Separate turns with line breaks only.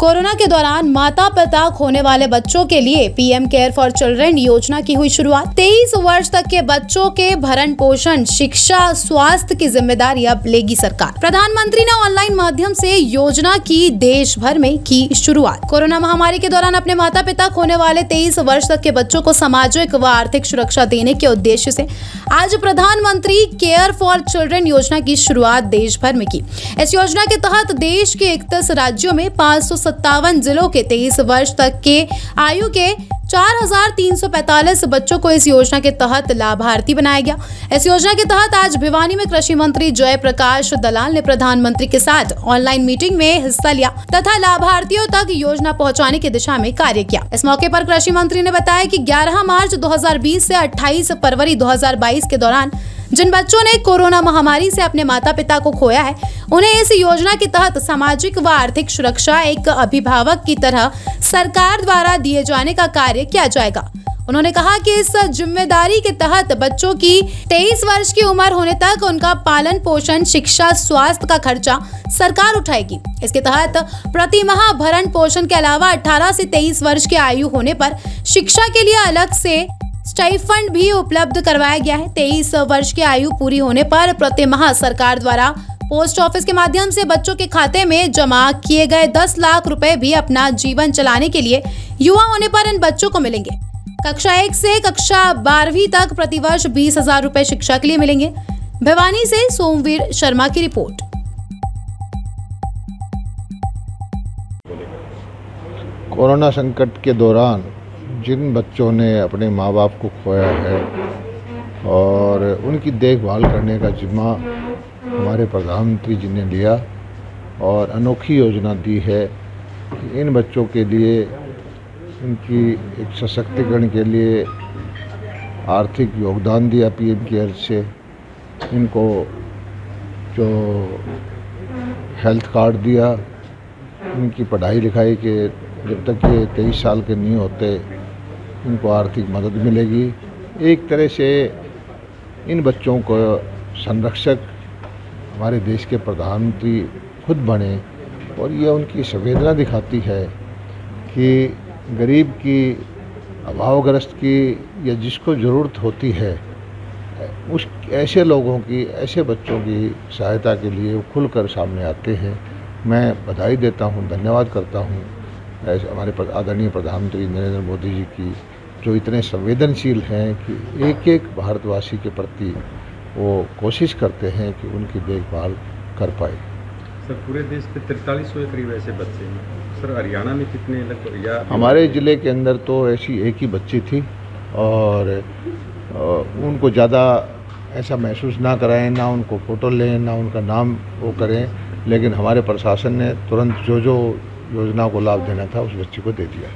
Corona के दौरान माता पिता खोने वाले बच्चों के लिए पीएम केयर फॉर चिल्ड्रन योजना की हुई शुरुआत। 23 वर्ष तक के बच्चों के भरण पोषण, शिक्षा, स्वास्थ्य की जिम्मेदारी अब लेगी सरकार। प्रधानमंत्री ने ऑनलाइन माध्यम से योजना की देश भर में की शुरुआत। कोरोना महामारी के दौरान अपने माता पिता खोने वाले 23 वर्ष तक के बच्चों को सामाजिक व आर्थिक सुरक्षा देने के उद्देश्य से आज प्रधानमंत्री केयर फॉर चिल्ड्रन योजना की शुरुआत देश भर में की। इस योजना के तहत देश के 31 राज्यों में 557 जिलों के 23 वर्ष तक के आयु के 4,345 बच्चों को इस योजना के तहत लाभार्थी बनाया गया। इस योजना के तहत आज भिवानी में कृषि मंत्री जय प्रकाश दलाल ने प्रधानमंत्री के साथ ऑनलाइन मीटिंग में हिस्सा लिया तथा लाभार्थियों तक योजना पहुंचाने की दिशा में कार्य किया। इस मौके पर कृषि मंत्री ने बताया कि 11 मार्च 2020 से 28 फरवरी 2022 के दौरान जिन बच्चों ने कोरोना महामारी से अपने माता पिता को खोया है, उन्हें इस योजना के तहत सामाजिक व आर्थिक सुरक्षा एक अभिभावक की तरह सरकार द्वारा दिए जाने का कार्य किया जाएगा। उन्होंने कहा कि इस जिम्मेदारी के तहत बच्चों की 23 वर्ष की उम्र होने तक उनका पालन पोषण, शिक्षा, स्वास्थ्य का खर्चा सरकार उठाएगी। इसके तहत प्रति माह भरण पोषण के अलावा 18 से 23 वर्ष की आयु होने पर शिक्षा के लिए अलग से स्टाइफंड भी उपलब्ध करवाया गया है। 23 वर्ष की आयु पूरी होने पर प्रति माह सरकार द्वारा पोस्ट ऑफिस के माध्यम से बच्चों के खाते में जमा किए गए 10 लाख रुपए भी अपना जीवन चलाने के लिए युवा होने पर इन बच्चों को मिलेंगे। कक्षा 1 से कक्षा 12वीं तक प्रतिवर्ष 20,000 रुपए शिक्षा के लिए मिलेंगे। भिवानी से सोमवीर शर्मा की रिपोर्ट।
कोरोना संकट के दौरान जिन बच्चों ने अपने माँ बाप को खोया है और उनकी देखभाल करने का जिम्मा हमारे प्रधानमंत्री जी ने लिया और अनोखी योजना दी है कि इन बच्चों के लिए उनकी एक सशक्तिकरण के लिए आर्थिक योगदान दिया पीएम केयर से। इनको जो हेल्थ कार्ड दिया, इनकी पढ़ाई लिखाई के जब तक ये 23 साल के नहीं होते इनको आर्थिक मदद मिलेगी। एक तरह से इन बच्चों को संरक्षक हमारे देश के प्रधानमंत्री खुद बने और ये उनकी संवेदना दिखाती है कि गरीब की, अभावग्रस्त की या जिसको ज़रूरत होती है उस ऐसे लोगों की, ऐसे बच्चों की सहायता के लिए वो खुलकर सामने आते हैं। मैं बधाई देता हूँ, धन्यवाद करता हूँ ऐसे हमारे आदरणीय प्रधानमंत्री नरेंद्र मोदी जी की, जो इतने संवेदनशील हैं कि एक एक भारतवासी के प्रति वो कोशिश करते हैं कि उनकी देखभाल कर पाए।
सर, पूरे देश में 4300 के करीब ऐसे बच्चे हैं। सर, हरियाणा में कितने लगभग? या
हमारे ज़िले के अंदर तो ऐसी एक ही बच्ची थी और उनको ज़्यादा ऐसा महसूस ना कराएं, ना उनको फ़ोटो लें, ना उनका नाम वो करें, लेकिन हमारे प्रशासन ने तुरंत जो योजना को लाभ देना था उस बच्ची को दे दिया।